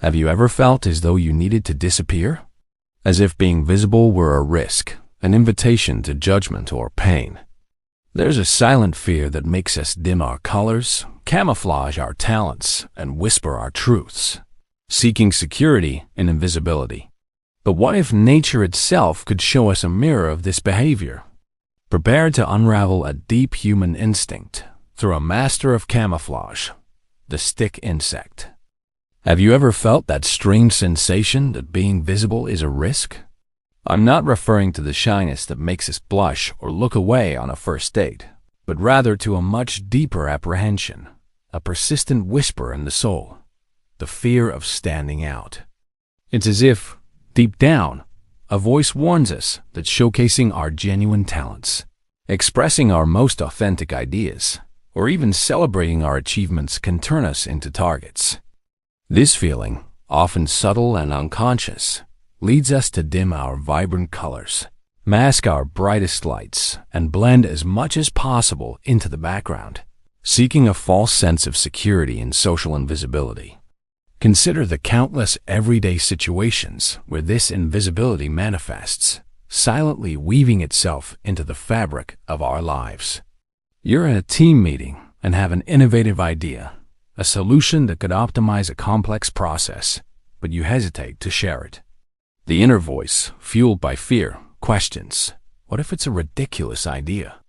Have you ever felt as though you needed to disappear? As if being visible were a risk, an invitation to judgment or pain. There's a silent fear that makes us dim our colors, camouflage our talents, and whisper our truths, seeking security in invisibility. But what if nature itself could show us a mirror of this behavior? Prepare to unravel a deep human instinct through a master of camouflage, the stick insect. Have you ever felt that strange sensation that being visible is a risk? I'm not referring to the shyness that makes us blush or look away on a first date, but rather to a much deeper apprehension, a persistent whisper in the soul, the fear of standing out. It's as if, deep down, a voice warns us that showcasing our genuine talents, expressing our most authentic ideas, or even celebrating our achievements can turn us into targets. This feeling, often subtle and unconscious, leads us to dim our vibrant colors, mask our brightest lights, and blend as much as possible into the background, seeking a false sense of security in social invisibility. Consider the countless everyday situations where this invisibility manifests, silently weaving itself into the fabric of our lives. You're in a team meeting and have an innovative idea, a solution that could optimize a complex process, but you hesitate to share it. The inner voice, fueled by fear, questions, what if it's a ridiculous idea?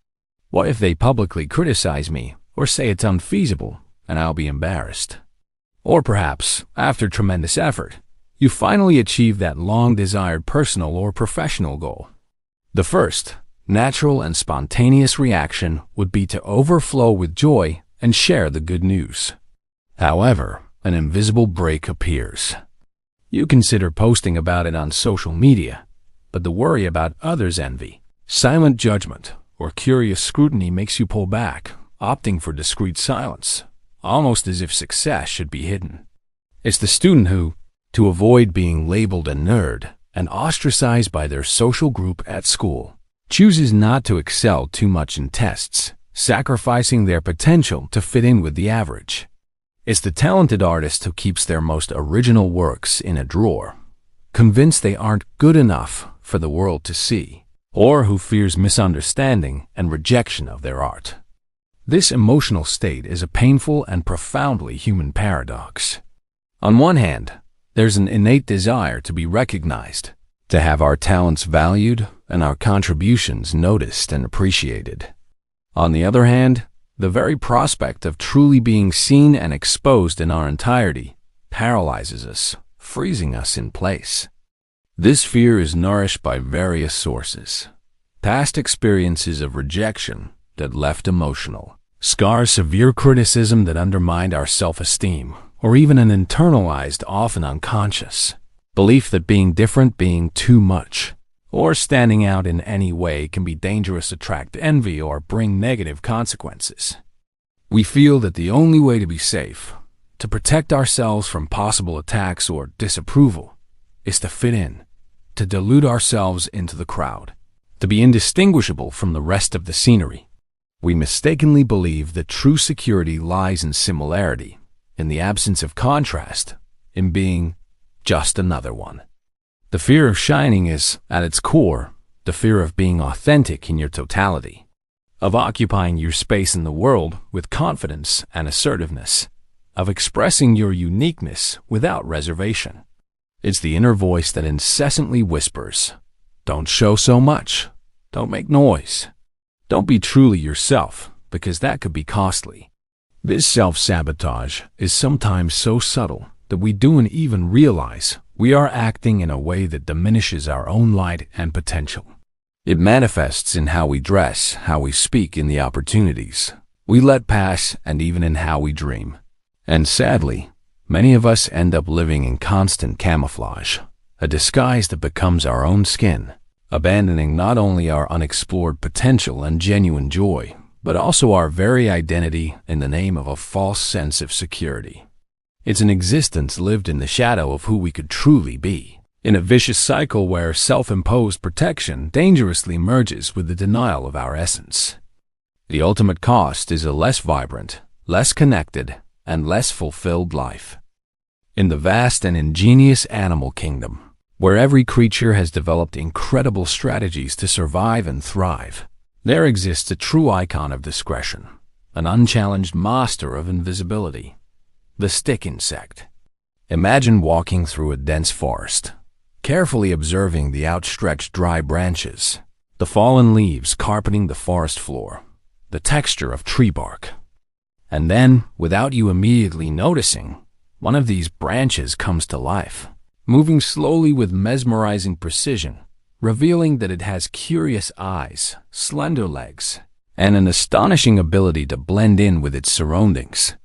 What if they publicly criticize me or say it's unfeasible and I'll be embarrassed? Or perhaps, after tremendous effort, you finally achieve that long-desired personal or professional goal. The first, natural and spontaneous reaction would be to overflow with joy and share the good news. However, an invisible break appears. You consider posting about it on social media, but the worry about others' envy, silent judgment, or curious scrutiny makes you pull back, opting for discreet silence, almost as if success should be hidden. It's the student who, to avoid being labeled a nerd and ostracized by their social group at school, chooses not to excel too much in tests, sacrificing their potential to fit in with the average. It's the talented artist who keeps their most original works in a drawer, convinced they aren't good enough for the world to see, or who fears misunderstanding and rejection of their art. This emotional state is a painful and profoundly human paradox. On one hand, there's an innate desire to be recognized, to have our talents valued and our contributions noticed and appreciated. On the other hand, the very prospect of truly being seen and exposed in our entirety paralyzes us, freezing us in place. This fear is nourished by various sources. Past experiences of rejection that left emotional, scars, severe criticism that undermined our self-esteem, or even an internalized, often unconscious, belief that being different, being too much, or standing out in any way can be dangerous, attract envy, or bring negative consequences. We feel that the only way to be safe, to protect ourselves from possible attacks or disapproval, is to fit in, to dilute ourselves into the crowd, to be indistinguishable from the rest of the scenery. We mistakenly believe that true security lies in similarity, in the absence of contrast, in being just another one. The fear of shining is, at its core, the fear of being authentic in your totality, of occupying your space in the world with confidence and assertiveness, of expressing your uniqueness without reservation. It's the inner voice that incessantly whispers, "Don't show so much. Don't make noise. Don't be truly yourself, because that could be costly." This self-sabotage is sometimes so subtle that we don't even realize we are acting in a way that diminishes our own light and potential. It manifests in how we dress, how we speak, in the opportunities we let pass, and even in how we dream. And sadly, many of us end up living in constant camouflage, a disguise that becomes our own skin, abandoning not only our unexplored potential and genuine joy, but also our very identity in the name of a false sense of security. It's an existence lived in the shadow of who we could truly be, in a vicious cycle where self-imposed protection dangerously merges with the denial of our essence. The ultimate cost is a less vibrant, less connected, and less fulfilled life. In the vast and ingenious animal kingdom, where every creature has developed incredible strategies to survive and thrive, there exists a true icon of discretion, an unchallenged master of invisibility, the stick insect. Imagine walking through a dense forest, carefully observing the outstretched dry branches, the fallen leaves carpeting the forest floor, the texture of tree bark. And then, without you immediately noticing, one of these branches comes to life, moving slowly with mesmerizing precision, revealing that it has curious eyes, slender legs, and an astonishing ability to blend in with its surroundings.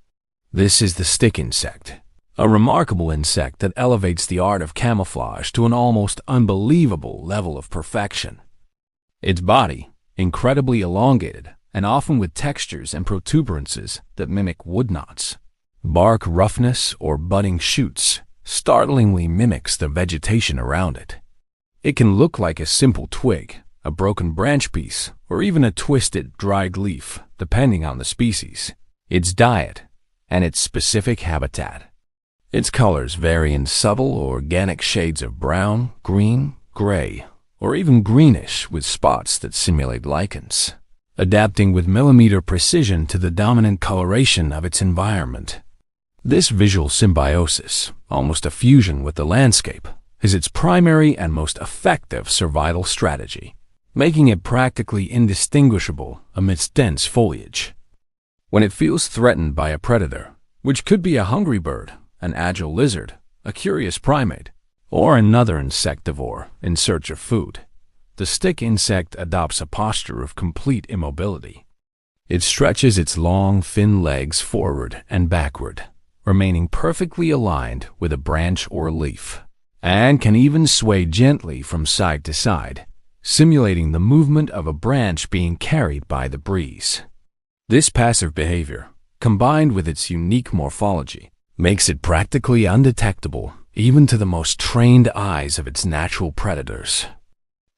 This is the stick insect, a remarkable insect that elevates the art of camouflage to an almost unbelievable level of perfection. Its body, incredibly elongated and often with textures and protuberances that mimic wood knots, bark roughness, or budding shoots, startlingly mimics the vegetation around it. It can look like a simple twig, a broken branch piece, or even a twisted, dried leaf, depending on the species, its diet, and its specific habitat. Its colors vary in subtle, organic shades of brown, green, gray, or even greenish with spots that simulate lichens, adapting with millimeter precision to the dominant coloration of its environment. This visual symbiosis, almost a fusion with the landscape, is its primary and most effective survival strategy, making it practically indistinguishable amidst dense foliage. When it feels threatened by a predator, which could be a hungry bird, an agile lizard, a curious primate, or another insectivore in search of food, the stick insect adopts a posture of complete immobility. It stretches its long, thin legs forward and backward, remaining perfectly aligned with a branch or leaf, and can even sway gently from side to side, simulating the movement of a branch being carried by the breeze. This passive behavior, combined with its unique morphology, makes it practically undetectable even to the most trained eyes of its natural predators.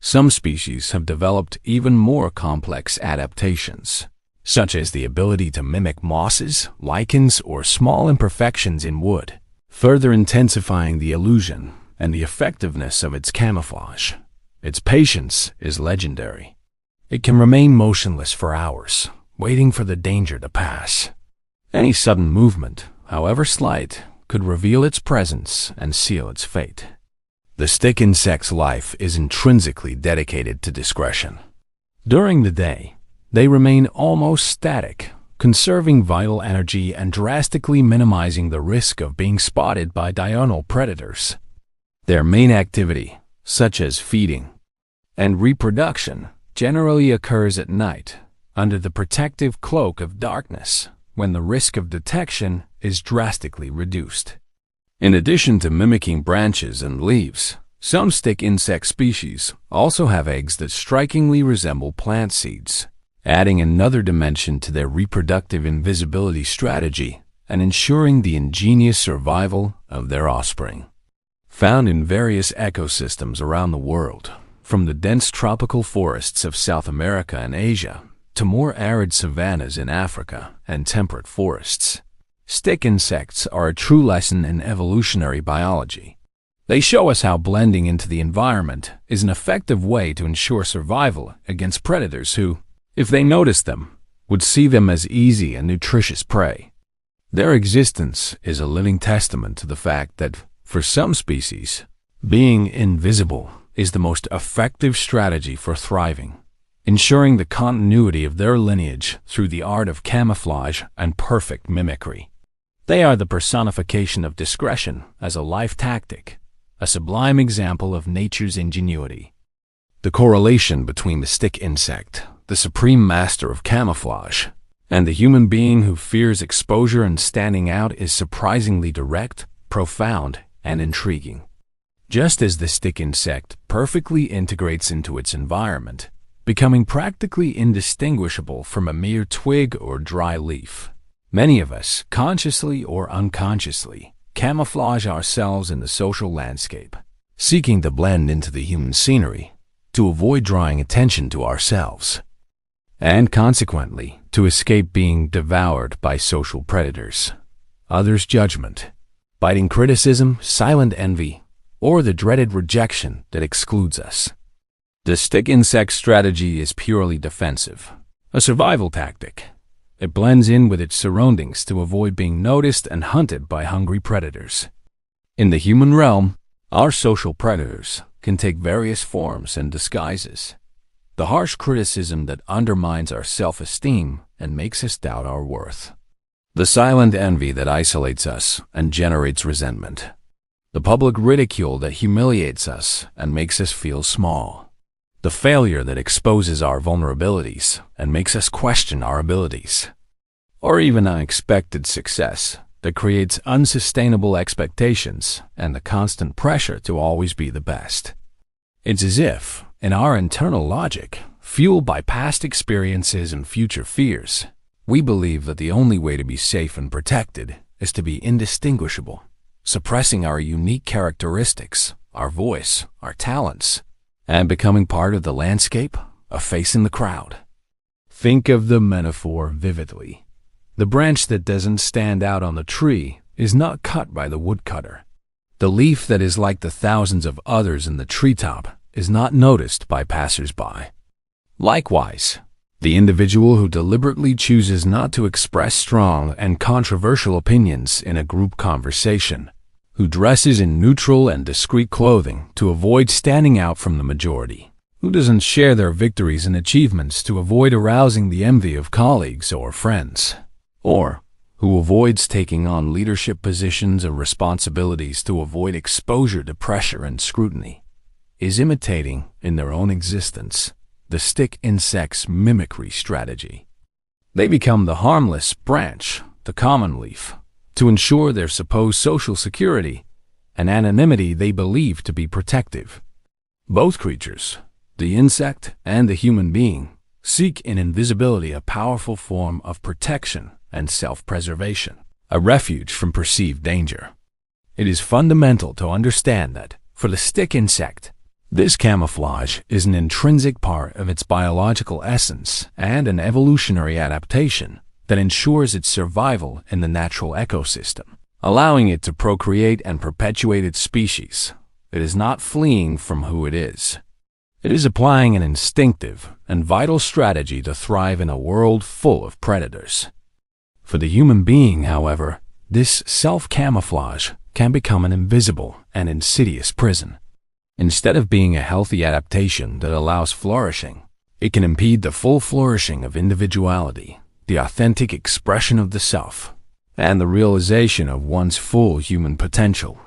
Some species have developed even more complex adaptations, such as the ability to mimic mosses, lichens, or small imperfections in wood, further intensifying the illusion and the effectiveness of its camouflage. Its patience is legendary. It can remain motionless for hours, waiting for the danger to pass. Any sudden movement, however slight, could reveal its presence and seal its fate. The stick insect's life is intrinsically dedicated to discretion. During the day, they remain almost static, conserving vital energy and drastically minimizing the risk of being spotted by diurnal predators. Their main activity, such as feeding and reproduction, generally occurs at night, under the protective cloak of darkness, when the risk of detection is drastically reduced. In addition to mimicking branches and leaves, some stick insect species also have eggs that strikingly resemble plant seeds, adding another dimension to their reproductive invisibility strategy and ensuring the ingenious survival of their offspring. Found in various ecosystems around the world, from the dense tropical forests of South America and Asia to more arid savannas in Africa and temperate forests, stick insects are a true lesson in evolutionary biology. They show us how blending into the environment is an effective way to ensure survival against predators who, if they noticed them, would see them as easy and nutritious prey. Their existence is a living testament to the fact that, for some species, being invisible is the most effective strategy for thriving, ensuring the continuity of their lineage through the art of camouflage and perfect mimicry. They are the personification of discretion as a life tactic, a sublime example of nature's ingenuity. The correlation between the stick insect, the supreme master of camouflage, and the human being who fears exposure and standing out is surprisingly direct, profound, and intriguing. Just as the stick insect perfectly integrates into its environment, becoming practically indistinguishable from a mere twig or dry leaf, many of us, consciously or unconsciously, camouflage ourselves in the social landscape, seeking to blend into the human scenery, to avoid drawing attention to ourselves, and consequently, to escape being devoured by social predators, others' judgment, biting criticism, silent envy, or the dreaded rejection that excludes us. The stick insect strategy is purely defensive, a survival tactic. It blends in with its surroundings to avoid being noticed and hunted by hungry predators. In the human realm, our social predators can take various forms and disguises. The harsh criticism that undermines our self-esteem and makes us doubt our worth. The silent envy that isolates us and generates resentment. The public ridicule that humiliates us and makes us feel small. The failure that exposes our vulnerabilities and makes us question our abilities. Or even unexpected success that creates unsustainable expectations and the constant pressure to always be the best. It's as if, in our internal logic, fueled by past experiences and future fears, we believe that the only way to be safe and protected is to be indistinguishable, suppressing our unique characteristics, our voice, our talents, and becoming part of the landscape, a face in the crowd. Think of the metaphor vividly. The branch that doesn't stand out on the tree is not cut by the woodcutter. The leaf that is like the thousands of others in the treetop is not noticed by passers-by. Likewise, the individual who deliberately chooses not to express strong and controversial opinions in a group conversation, who dresses in neutral and discreet clothing to avoid standing out from the majority, who doesn't share their victories and achievements to avoid arousing the envy of colleagues or friends, or who avoids taking on leadership positions or responsibilities to avoid exposure to pressure and scrutiny, is imitating, in their own existence, the stick insect's mimicry strategy. They become the harmless branch, the common leaf, to ensure their supposed social security and anonymity they believe to be protective. Both creatures, the insect and the human being, seek in invisibility a powerful form of protection and self-preservation, a refuge from perceived danger. It is fundamental to understand that, for the stick insect, this camouflage is an intrinsic part of its biological essence and an evolutionary adaptation that ensures its survival in the natural ecosystem, allowing it to procreate and perpetuate its species. It is not fleeing from who it is. It is applying an instinctive and vital strategy to thrive in a world full of predators. For the human being, however, this self-camouflage can become an invisible and insidious prison. Instead of being a healthy adaptation that allows flourishing, it can impede the full flourishing of individuality, the authentic expression of the self, and the realization of one's full human potential.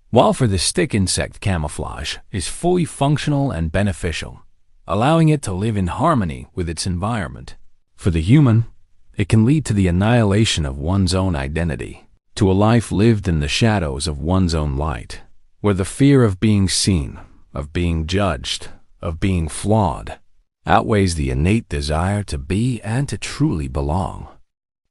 While for the stick insect, camouflage is fully functional and beneficial, allowing it to live in harmony with its environment. For the human, it can lead to the annihilation of one's own identity, to a life lived in the shadows of one's own light, where the fear of being seen, of being judged, of being flawed, outweighs the innate desire to be and to truly belong.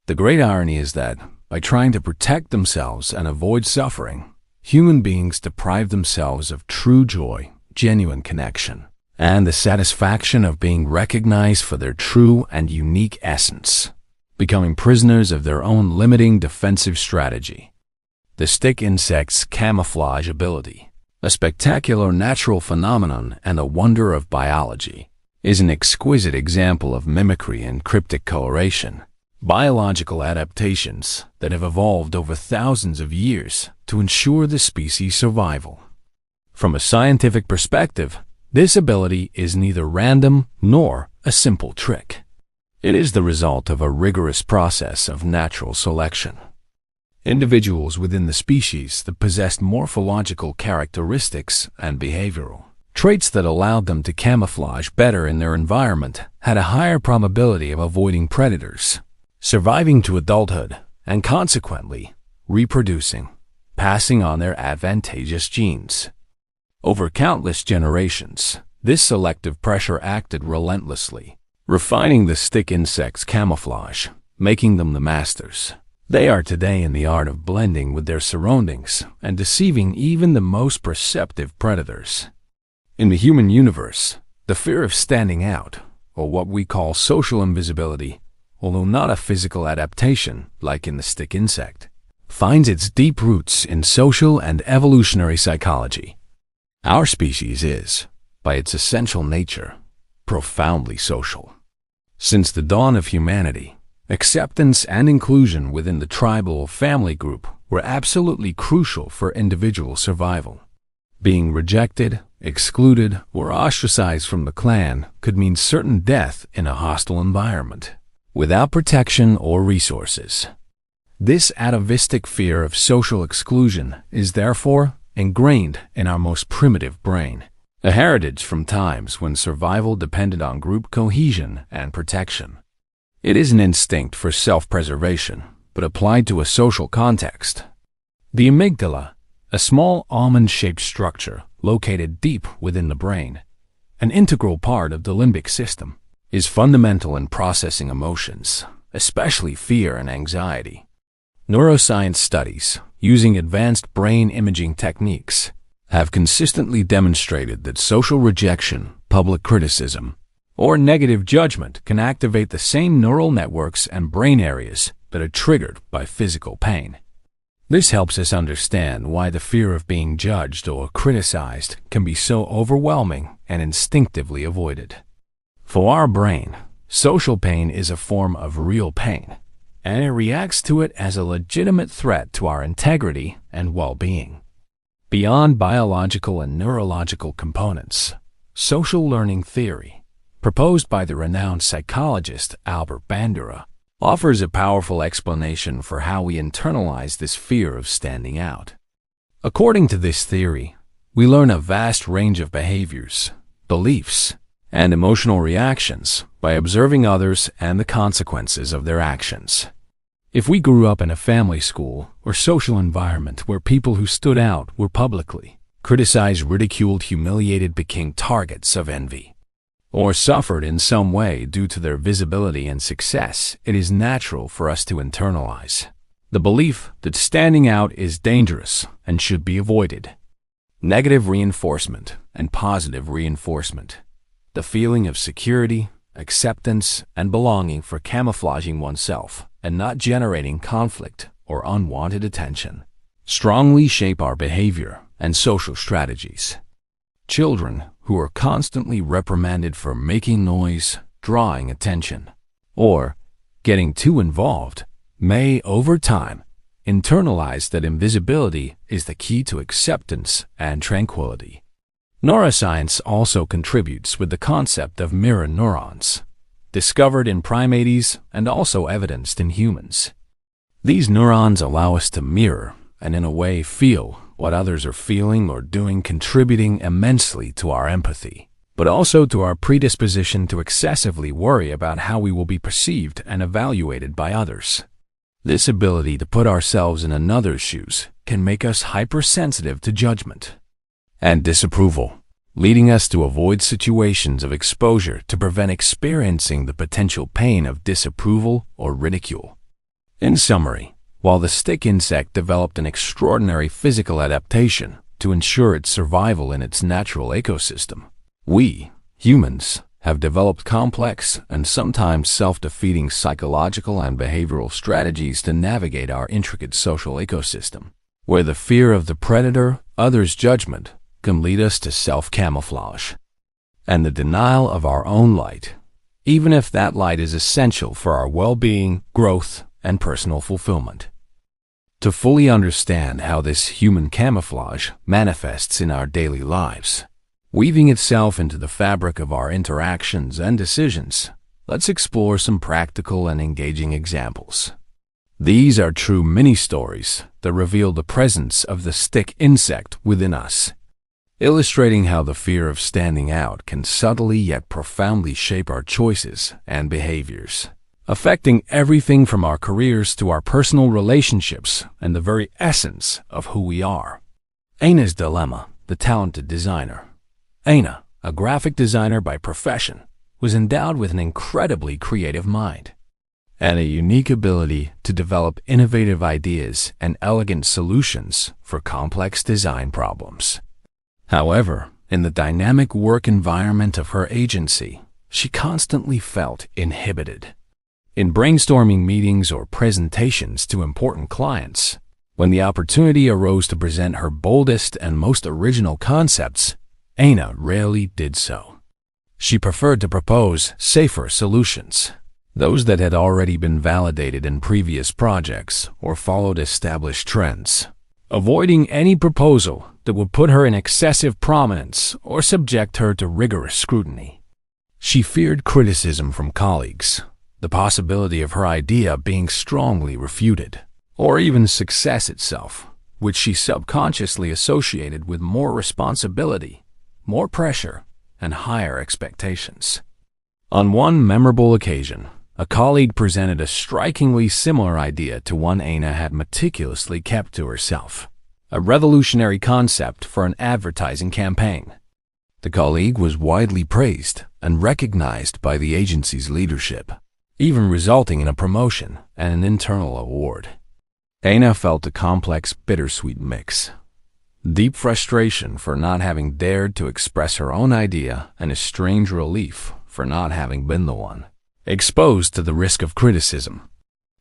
The great irony is that, by trying to protect themselves and avoid suffering, human beings deprive themselves of true joy, genuine connection, and the satisfaction of being recognized for their true and unique essence, becoming prisoners of their own limiting defensive strategy. The stick insect's camouflage ability, a spectacular natural phenomenon and a wonder of biology, is an exquisite example of mimicry and cryptic coloration, biological adaptations that have evolved over thousands of years to ensure the species' survival. From a scientific perspective, this ability is neither random nor a simple trick. It is the result of a rigorous process of natural selection. Individuals within the species that possessed morphological characteristics and behavioral traits that allowed them to camouflage better in their environment had a higher probability of avoiding predators, surviving to adulthood, and consequently reproducing, passing on their advantageous genes. Over countless generations, this selective pressure acted relentlessly, refining the stick insect's camouflage, making them the masters. They are today in the art of blending with their surroundings and deceiving even the most perceptive predators. In the human universe, the fear of standing out, or what we call social invisibility, although not a physical adaptation like in the stick insect, finds its deep roots in social and evolutionary psychology. Our species is, by its essential nature, profoundly social. Since the dawn of humanity, acceptance and inclusion within the tribal or family group were absolutely crucial for individual survival. Being rejected, excluded, or ostracized from the clan could mean certain death in a hostile environment, without protection or resources. This atavistic fear of social exclusion is therefore ingrained in our most primitive brain, a heritage from times when survival depended on group cohesion and protection. It is an instinct for self-preservation, but applied to a social context. The amygdala, a small almond-shaped structure located deep within the brain, an integral part of the limbic system, is fundamental in processing emotions, especially fear and anxiety. Neuroscience studies, using advanced brain imaging techniques, have consistently demonstrated that social rejection, public criticism, or negative judgment can activate the same neural networks and brain areas that are triggered by physical pain. This helps us understand why the fear of being judged or criticized can be so overwhelming and instinctively avoided. For our brain, social pain is a form of real pain, and it reacts to it as a legitimate threat to our integrity and well-being. Beyond biological and neurological components, social learning theory, proposed by the renowned psychologist Albert Bandura, offers a powerful explanation for how we internalize this fear of standing out. According to this theory, we learn a vast range of behaviors, beliefs, and emotional reactions by observing others and the consequences of their actions. If we grew up in a family school or social environment where people who stood out were publicly criticized, ridiculed, humiliated, became targets of envy, or suffered in some way due to their visibility and success, it is natural for us to internalize the belief that standing out is dangerous and should be avoided. Negative reinforcement and positive reinforcement, the feeling of security, acceptance, and belonging for camouflaging oneself and not generating conflict or unwanted attention, strongly shape our behavior and social strategies. Children who are constantly reprimanded for making noise, drawing attention, or getting too involved may, over time, internalize that invisibility is the key to acceptance and tranquility. Neuroscience also contributes with the concept of mirror neurons, discovered in primates and also evidenced in humans. These neurons allow us to mirror and, in a way, feel what others are feeling or doing, contributing immensely to our empathy, but also to our predisposition to excessively worry about how we will be perceived and evaluated by others. This ability to put ourselves in another's shoes can make us hypersensitive to judgment and disapproval, leading us to avoid situations of exposure to prevent experiencing the potential pain of disapproval or ridicule. In summary, while the stick insect developed an extraordinary physical adaptation to ensure its survival in its natural ecosystem, we, humans, have developed complex and sometimes self-defeating psychological and behavioral strategies to navigate our intricate social ecosystem, where the fear of the predator, others' judgment, can lead us to self-camouflage and the denial of our own light, even if that light is essential for our well-being, growth, and personal fulfillment. To fully understand how this human camouflage manifests in our daily lives, weaving itself into the fabric of our interactions and decisions, let's explore some practical and engaging examples. These are true mini-stories that reveal the presence of the stick insect within us, illustrating how the fear of standing out can subtly yet profoundly shape our choices and behaviors, affecting everything from our careers to our personal relationships and the very essence of who we are. Aina's dilemma, the talented designer. Aina, a graphic designer by profession, was endowed with an incredibly creative mind and a unique ability to develop innovative ideas and elegant solutions for complex design problems. However, in the dynamic work environment of her agency, she constantly felt inhibited. In brainstorming meetings or presentations to important clients, When the opportunity arose to present her boldest and most original concepts, Aina rarely did so. She preferred to propose safer solutions, those that had already been validated in previous projects or followed established trends, avoiding any proposal that would put her in excessive prominence or subject her to rigorous scrutiny. She feared criticism from colleagues, the possibility of her idea being strongly refuted, or even success itself, which she subconsciously associated with more responsibility, more pressure, and higher expectations. On one memorable occasion, a colleague presented a strikingly similar idea to one Aina had meticulously kept to herself, a revolutionary concept for an advertising campaign. The colleague was widely praised and recognized by the agency's leadership, even resulting in a promotion and an internal award. Aina felt a complex, bittersweet mix. Deep frustration for not having dared to express her own idea and a strange relief for not having been the one exposed to the risk of criticism.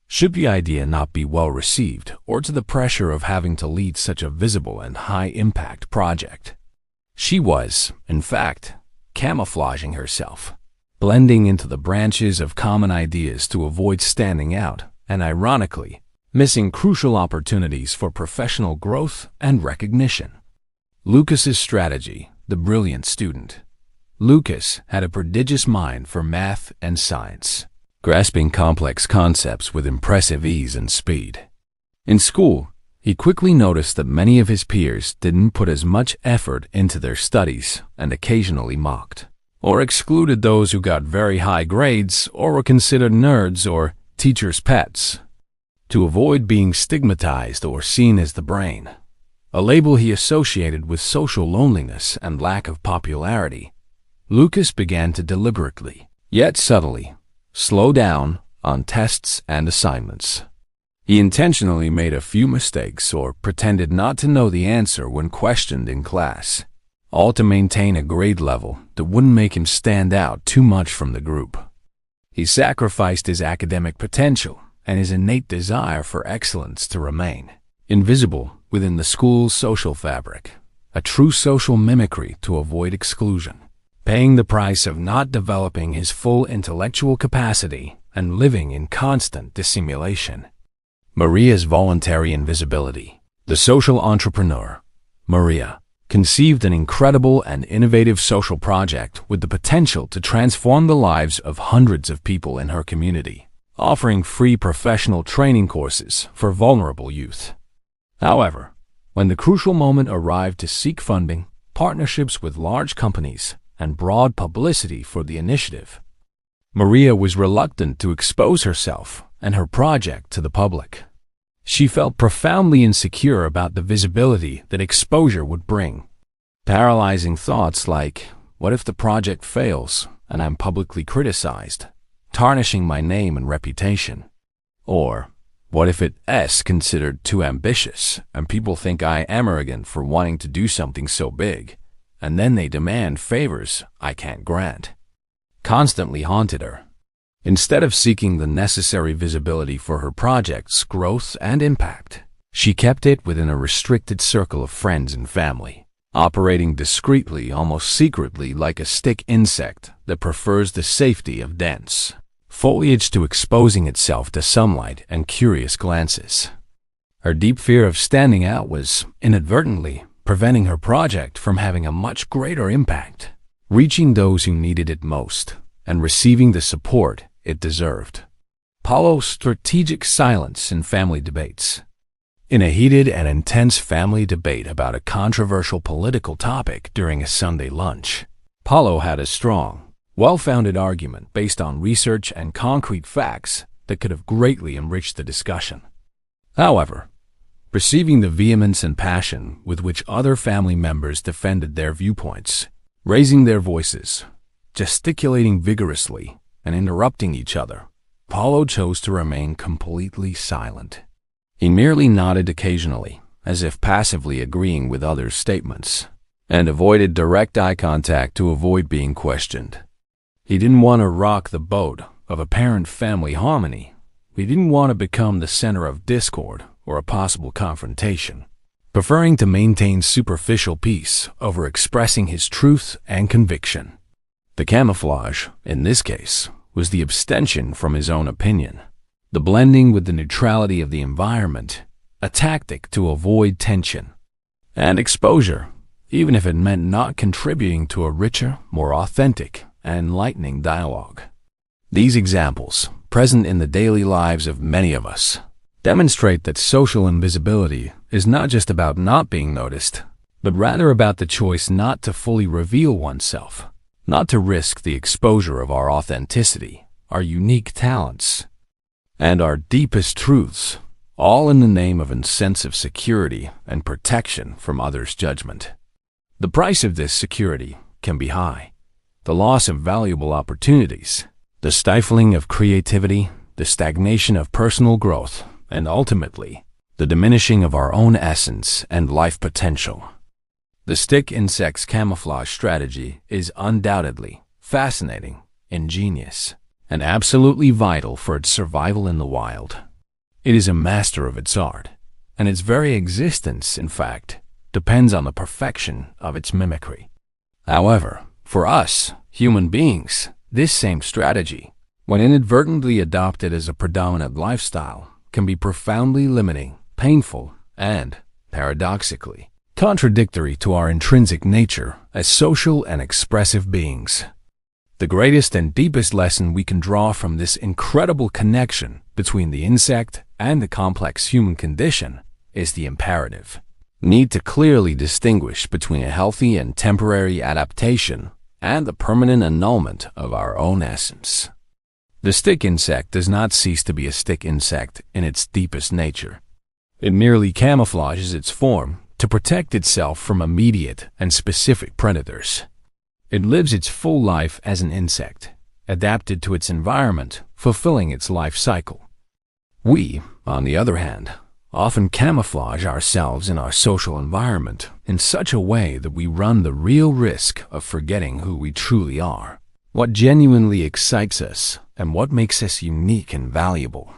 Should the idea not be well received, or to the pressure of having to lead such a visible and high-impact project? She was, in fact, camouflaging herself, blending into the branches of common ideas to avoid standing out, and ironically, missing crucial opportunities for professional growth and recognition. Lucas's strategy, the brilliant student. Lucas had a prodigious mind for math and science, grasping complex concepts with impressive ease and speed. In school, he quickly noticed that many of his peers didn't put as much effort into their studies and occasionally mocked, or excluded those who got very high grades or were considered nerds or teachers' pets. To avoid being stigmatized or seen as the brain, a label he associated with social loneliness and lack of popularity, Lucas began to deliberately, yet subtly, slow down on tests and assignments. He intentionally made a few mistakes or pretended not to know the answer when questioned in class, all to maintain a grade level that wouldn't make him stand out too much from the group. He sacrificed his academic potential and his innate desire for excellence to remain invisible within the school's social fabric, a true social mimicry to avoid exclusion, paying the price of not developing his full intellectual capacity and living in constant dissimulation. Maria's voluntary invisibility. The social entrepreneur, Maria, conceived an incredible and innovative social project with the potential to transform the lives of hundreds of people in her community, offering free professional training courses for vulnerable youth. However, when the crucial moment arrived to seek funding, partnerships with large companies, and broad publicity for the initiative, Maria was reluctant to expose herself and her project to the public. She felt profoundly insecure about the visibility that exposure would bring. Paralyzing thoughts like, what if the project fails and I'm publicly criticized, tarnishing my name and reputation? Or, what if it's considered too ambitious and people think I am arrogant for wanting to do something so big, and then they demand favors I can't grant? Constantly haunted her. Instead of seeking the necessary visibility for her project's growth and impact, she kept it within a restricted circle of friends and family, operating discreetly, almost secretly, like a stick insect that prefers the safety of dense foliage to exposing itself to sunlight and curious glances. Her deep fear of standing out was, inadvertently, preventing her project from having a much greater impact, reaching those who needed it most, and receiving the support it deserved. Paulo's strategic silence in family debates. In a heated and intense family debate about a controversial political topic during a Sunday lunch, Paulo had a strong, well-founded argument based on research and concrete facts that could have greatly enriched the discussion. However, perceiving the vehemence and passion with which other family members defended their viewpoints, raising their voices, gesticulating vigorously, and interrupting each other, Paulo chose to remain completely silent. He merely nodded occasionally, as if passively agreeing with others' statements, and avoided direct eye contact to avoid being questioned. He didn't want to rock the boat of apparent family harmony. He didn't want to become the center of discord or a possible confrontation, preferring to maintain superficial peace over expressing his truth and conviction. The camouflage, in this case, was the abstention from his own opinion, the blending with the neutrality of the environment, a tactic to avoid tension and exposure, even if it meant not contributing to a richer, more authentic, and enlightening dialogue. These examples, present in the daily lives of many of us, demonstrate that social invisibility is not just about not being noticed, but rather about the choice not to fully reveal oneself, not to risk the exposure of our authenticity, our unique talents, and our deepest truths, all in the name of a sense of security and protection from others' judgment. The price of this security can be high. The loss of valuable opportunities, the stifling of creativity, the stagnation of personal growth, and ultimately, the diminishing of our own essence and life potential. The stick insect's camouflage strategy is undoubtedly fascinating, ingenious, and absolutely vital for its survival in the wild. It is a master of its art, and its very existence, in fact, depends on the perfection of its mimicry. However, for us, human beings, this same strategy, when inadvertently adopted as a predominant lifestyle, can be profoundly limiting, painful, and, paradoxically, contradictory to our intrinsic nature as social and expressive beings. The greatest and deepest lesson we can draw from this incredible connection between the insect and the complex human condition is the imperative need to clearly distinguish between a healthy and temporary adaptation and the permanent annulment of our own essence. The stick insect does not cease to be a stick insect in its deepest nature. It merely camouflages its form to protect itself from immediate and specific predators. It lives its full life as an insect, adapted to its environment, fulfilling its life cycle. We, on the other hand, often camouflage ourselves in our social environment in such a way that we run the real risk of forgetting who we truly are, what genuinely excites us, and what makes us unique and valuable.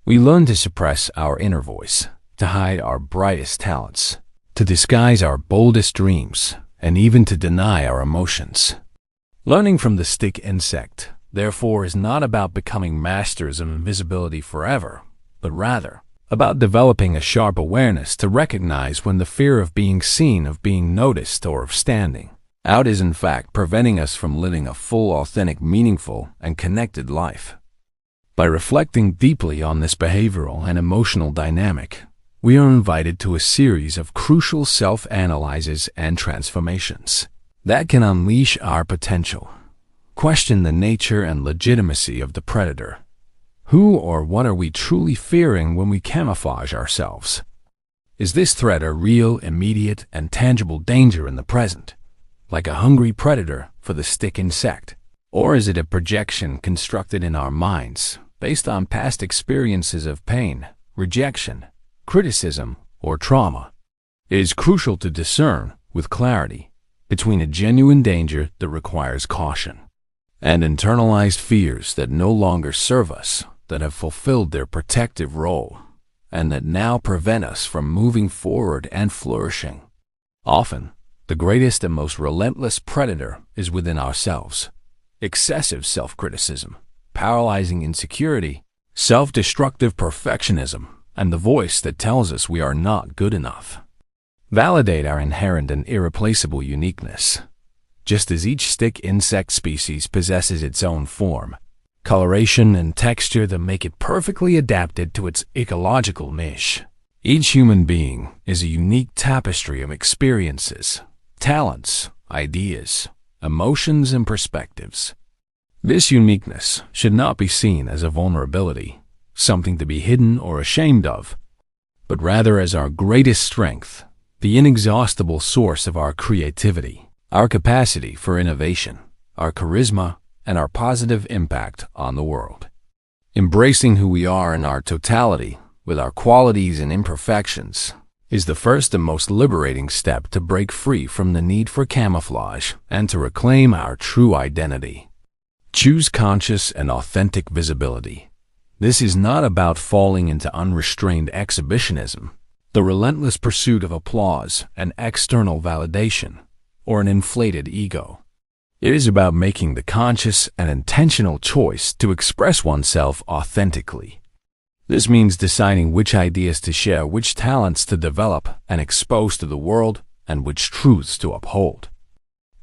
We learn to suppress our inner voice, to hide our brightest talents, to disguise our boldest dreams, and even to deny our emotions. Learning from the stick insect, therefore, is not about becoming masters of invisibility forever, but rather about developing a sharp awareness to recognize when the fear of being seen, of being noticed, or of standing out is in fact preventing us from living a full, authentic, meaningful, and connected life. By reflecting deeply on this behavioral and emotional dynamic, we are invited to a series of crucial self-analyses and transformations that can unleash our potential, question the nature and legitimacy of the predator. Who or what are we truly fearing when we camouflage ourselves? Is this threat a real, immediate, and tangible danger in the present, like a hungry predator for the stick insect? Or is it a projection constructed in our minds based on past experiences of pain, rejection, criticism, or trauma? It is crucial to discern, with clarity, between a genuine danger that requires caution and internalized fears that no longer serve us, that have fulfilled their protective role, and that now prevent us from moving forward and flourishing. Often, the greatest and most relentless predator is within ourselves. Excessive self-criticism, paralyzing insecurity, self-destructive perfectionism, and the voice that tells us we are not good enough validate our inherent and irreplaceable uniqueness. Just as each stick insect species possesses its own form, coloration, and texture that make it perfectly adapted to its ecological niche, each human being is a unique tapestry of experiences, talents, ideas, emotions, and perspectives. This uniqueness should not be seen as a vulnerability, something to be hidden or ashamed of, but rather as our greatest strength, the inexhaustible source of our creativity, our capacity for innovation, our charisma, and our positive impact on the world. Embracing who we are in our totality, with our qualities and imperfections, is the first and most liberating step to break free from the need for camouflage and to reclaim our true identity. Choose conscious and authentic visibility. This is not about falling into unrestrained exhibitionism, the relentless pursuit of applause and external validation, or an inflated ego. It is about making the conscious and intentional choice to express oneself authentically. This means deciding which ideas to share, which talents to develop and expose to the world, and which truths to uphold,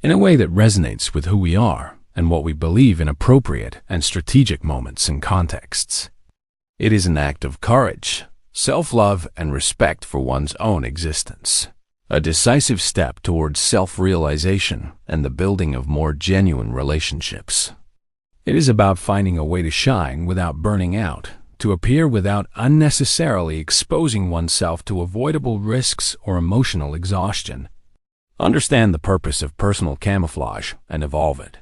in a way that resonates with who we are and what we believe in appropriate and strategic moments and contexts. It is an act of courage, self-love, and respect for one's own existence, a decisive step towards self-realization and the building of more genuine relationships. It is about finding a way to shine without burning out, to appear without unnecessarily exposing oneself to avoidable risks or emotional exhaustion. Understand the purpose of personal camouflage and evolve it.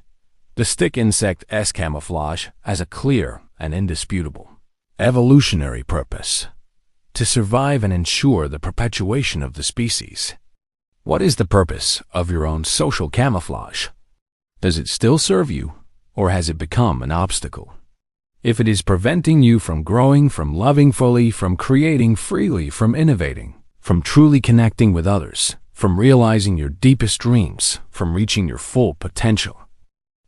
The stick insect's camouflage has a clear and indisputable evolutionary purpose: to survive and ensure the perpetuation of the species. What is the purpose of your own social camouflage? Does it still serve you, or has it become an obstacle? If it is preventing you from growing, from loving fully, from creating freely, from innovating, from truly connecting with others, from realizing your deepest dreams, from reaching your full potential,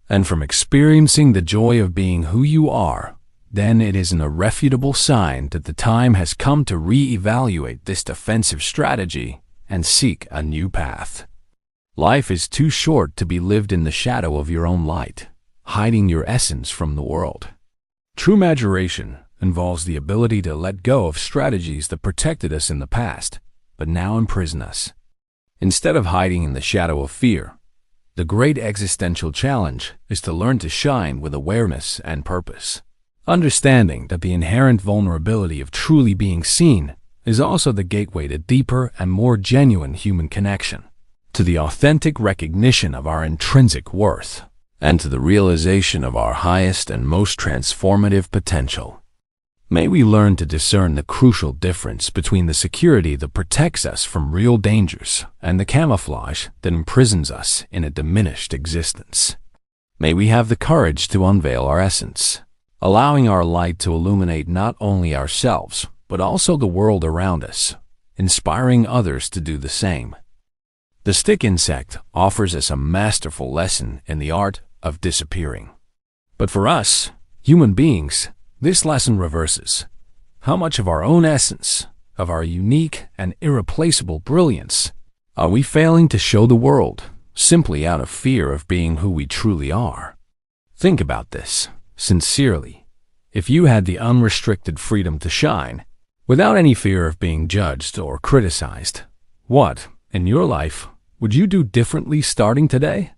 and from experiencing the joy of being who you are, then it is an irrefutable sign that the time has come to re-evaluate this defensive strategy and seek a new path. Life is too short to be lived in the shadow of your own light, hiding your essence from the world. True maturation involves the ability to let go of strategies that protected us in the past, but now imprison us. Instead of hiding in the shadow of fear, the great existential challenge is to learn to shine with awareness and purpose, understanding that the inherent vulnerability of truly being seen is also the gateway to deeper and more genuine human connection, to the authentic recognition of our intrinsic worth, and to the realization of our highest and most transformative potential. May we learn to discern the crucial difference between the security that protects us from real dangers and the camouflage that imprisons us in a diminished existence. May we have the courage to unveil our essence, allowing our light to illuminate not only ourselves, but also the world around us, inspiring others to do the same. The stick insect offers us a masterful lesson in the art of disappearing. But for us, human beings, this lesson reverses. How much of our own essence, of our unique and irreplaceable brilliance, are we failing to show the world, simply out of fear of being who we truly are? Think about this, sincerely. If you had the unrestricted freedom to shine, without any fear of being judged or criticized, what, in your life, would you do differently starting today?